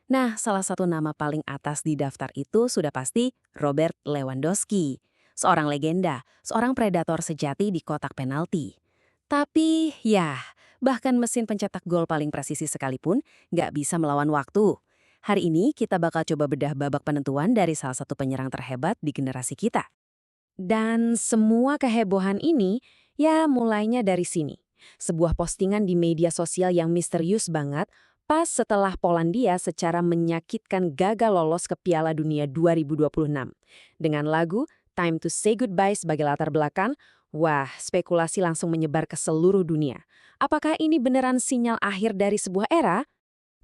Nah, salah satu nama paling atas di daftar itu sudah pasti Robert Lewandowski. Seorang legenda, seorang predator sejati di kotak penalti. Tapi, ya, bahkan mesin pencetak gol paling presisi sekalipun nggak bisa melawan waktu. Hari ini kita bakal coba bedah babak penentuan dari salah satu penyerang terhebat di generasi kita. Dan semua kehebohan ini, ya mulainya dari sini. Sebuah postingan di media sosial yang misterius banget, pas setelah Polandia secara menyakitkan gagal lolos ke Piala Dunia 2026. Dengan lagu Time to Say Goodbye sebagai latar belakang, wah, spekulasi langsung menyebar ke seluruh dunia. Apakah ini beneran sinyal akhir dari sebuah era?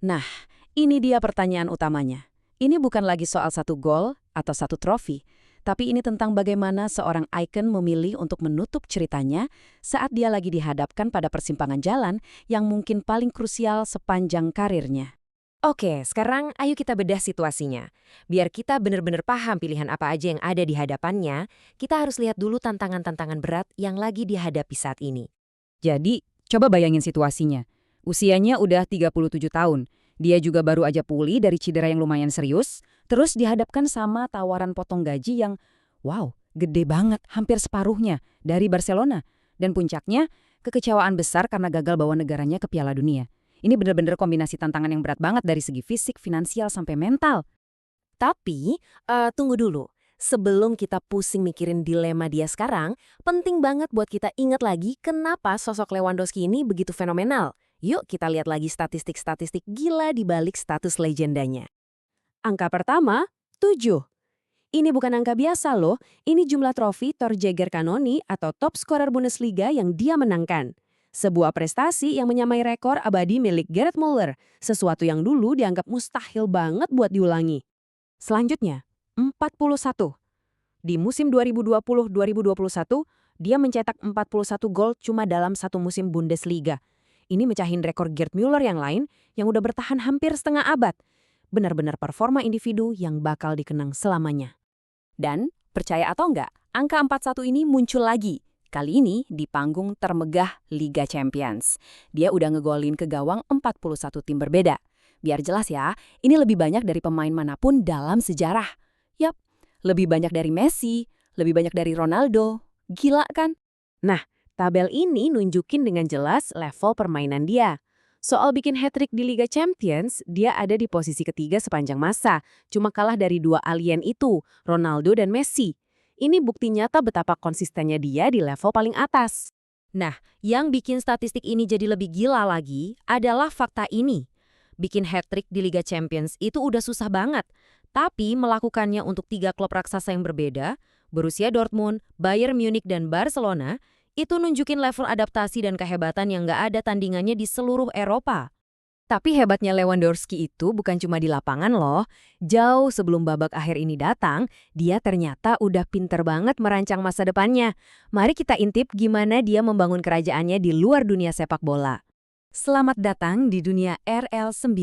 Nah, ini dia pertanyaan utamanya. Ini bukan lagi soal satu gol atau satu trofi, tapi ini tentang bagaimana seorang ikon memilih untuk menutup ceritanya saat dia lagi dihadapkan pada persimpangan jalan yang mungkin paling krusial sepanjang karirnya. Oke, sekarang ayo kita bedah situasinya. Biar kita benar-benar paham pilihan apa aja yang ada di hadapannya, kita harus lihat dulu tantangan-tantangan berat yang lagi dihadapi saat ini. Jadi, coba bayangin situasinya. Usianya udah 37 tahun. Dia juga baru aja pulih dari cedera yang lumayan serius, terus dihadapkan sama tawaran potong gaji yang, wow, gede banget, hampir separuhnya, dari Barcelona. Dan puncaknya, kekecewaan besar karena gagal bawa negaranya ke Piala Dunia. Ini bener-bener kombinasi tantangan yang berat banget dari segi fisik, finansial, sampai mental. Tapi, tunggu dulu. Sebelum kita pusing mikirin dilema dia sekarang, penting banget buat kita ingat lagi kenapa sosok Lewandowski ini begitu fenomenal. Yuk kita lihat lagi statistik-statistik gila di balik status legendanya. Angka pertama, 7. Ini bukan angka biasa loh, ini jumlah trofi Torjäger Kanoni atau top scorer Bundesliga yang dia menangkan. Sebuah prestasi yang menyamai rekor abadi milik Gerd Müller, sesuatu yang dulu dianggap mustahil banget buat diulangi. Selanjutnya, 41. Di musim 2020-2021, dia mencetak 41 gol cuma dalam satu musim Bundesliga. Ini mecahin rekor Gerd Müller yang lain yang udah bertahan hampir setengah abad. Benar-benar performa individu yang bakal dikenang selamanya. Dan, percaya atau enggak, angka 41 ini muncul lagi. Kali ini di panggung termegah Liga Champions. Dia udah ngegolin ke gawang 41 tim berbeda. Biar jelas ya, ini lebih banyak dari pemain manapun dalam sejarah. Yap, lebih banyak dari Messi, lebih banyak dari Ronaldo. Gila kan? Nah, tabel ini nunjukin dengan jelas level permainan dia. Soal bikin hat-trick di Liga Champions, dia ada di posisi ketiga sepanjang masa. Cuma kalah dari dua alien itu, Ronaldo dan Messi. Ini bukti nyata betapa konsistennya dia di level paling atas. Nah, yang bikin statistik ini jadi lebih gila lagi adalah fakta ini. Bikin hat-trick di Liga Champions itu udah susah banget. Tapi melakukannya untuk tiga klub raksasa yang berbeda, Borussia Dortmund, Bayern Munich, dan Barcelona, itu nunjukin level adaptasi dan kehebatan yang nggak ada tandingannya di seluruh Eropa. Tapi hebatnya Lewandowski itu bukan cuma di lapangan loh. Jauh sebelum babak akhir ini datang, dia ternyata udah pinter banget merancang masa depannya. Mari kita intip gimana dia membangun kerajaannya di luar dunia sepak bola. Selamat datang di dunia RL9.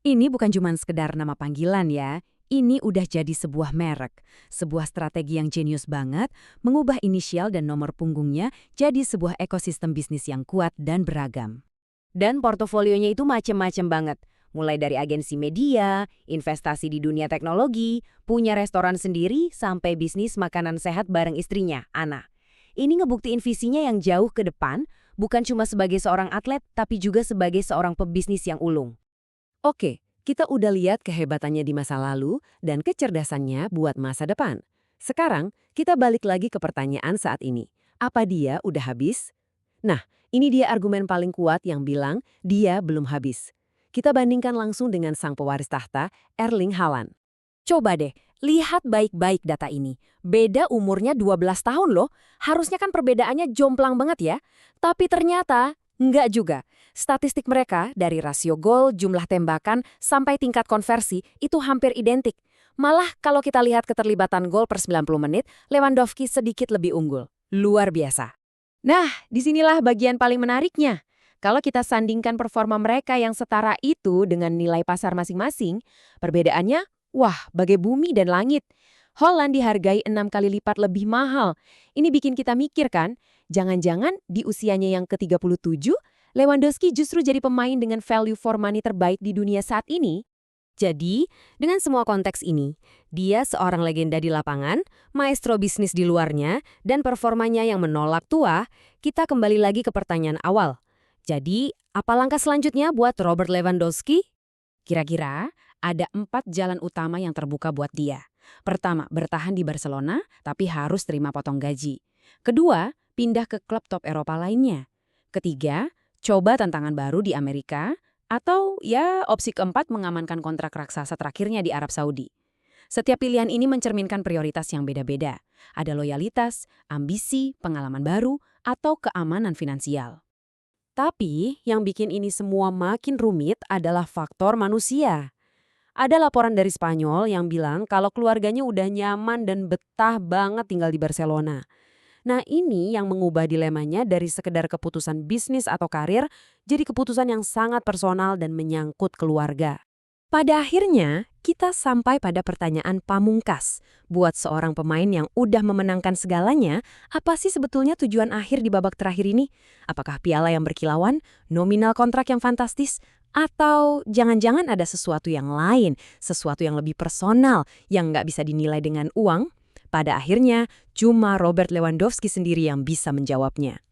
Ini bukan cuma sekedar nama panggilan ya. Ini udah jadi sebuah merek, sebuah strategi yang jenius banget, mengubah inisial dan nomor punggungnya jadi sebuah ekosistem bisnis yang kuat dan beragam. Dan portofolionya itu macem-macem banget. Mulai dari agensi media, investasi di dunia teknologi, punya restoran sendiri, sampai bisnis makanan sehat bareng istrinya, Ana. Ini ngebuktiin visinya yang jauh ke depan, bukan cuma sebagai seorang atlet, tapi juga sebagai seorang pebisnis yang ulung. Oke, kita udah lihat kehebatannya di masa lalu dan kecerdasannya buat masa depan. Sekarang, kita balik lagi ke pertanyaan saat ini. Apa dia udah habis? Nah, ini dia argumen paling kuat yang bilang dia belum habis. Kita bandingkan langsung dengan sang pewaris tahta, Erling Haaland. Coba deh, lihat baik-baik data ini. Beda umurnya 12 tahun loh. Harusnya kan perbedaannya jomplang banget ya. Tapi ternyata enggak juga. Statistik mereka dari rasio gol, jumlah tembakan, sampai tingkat konversi itu hampir identik. Malah kalau kita lihat keterlibatan gol per 90 menit, Lewandowski sedikit lebih unggul. Luar biasa. Nah, disinilah bagian paling menariknya. Kalau kita sandingkan performa mereka yang setara itu dengan nilai pasar masing-masing, perbedaannya, wah, bagai bumi dan langit. Haaland dihargai 6 kali lipat lebih mahal. Ini bikin kita mikir kan, jangan-jangan di usianya yang ke-37, Lewandowski justru jadi pemain dengan value for money terbaik di dunia saat ini? Jadi, dengan semua konteks ini, dia seorang legenda di lapangan, maestro bisnis di luarnya, dan performanya yang menolak tua, kita kembali lagi ke pertanyaan awal. Jadi, apa langkah selanjutnya buat Robert Lewandowski? Kira-kira ada 4 jalan utama yang terbuka buat dia. Pertama, bertahan di Barcelona, tapi harus terima potong gaji. Kedua, pindah ke klub top Eropa lainnya. Ketiga, coba tantangan baru di Amerika, atau ya opsi keempat mengamankan kontrak raksasa terakhirnya di Arab Saudi. Setiap pilihan ini mencerminkan prioritas yang beda-beda. Ada loyalitas, ambisi, pengalaman baru, atau keamanan finansial. Tapi, yang bikin ini semua makin rumit adalah faktor manusia. Ada laporan dari Spanyol yang bilang kalau keluarganya udah nyaman dan betah banget tinggal di Barcelona. Nah, ini yang mengubah dilemanya dari sekedar keputusan bisnis atau karir jadi keputusan yang sangat personal dan menyangkut keluarga. Pada akhirnya, kita sampai pada pertanyaan pamungkas. Buat seorang pemain yang udah memenangkan segalanya, apa sih sebetulnya tujuan akhir di babak terakhir ini? Apakah piala yang berkilauan, nominal kontrak yang fantastis, atau jangan-jangan ada sesuatu yang lain, sesuatu yang lebih personal yang nggak bisa dinilai dengan uang? Pada akhirnya, cuma Robert Lewandowski sendiri yang bisa menjawabnya.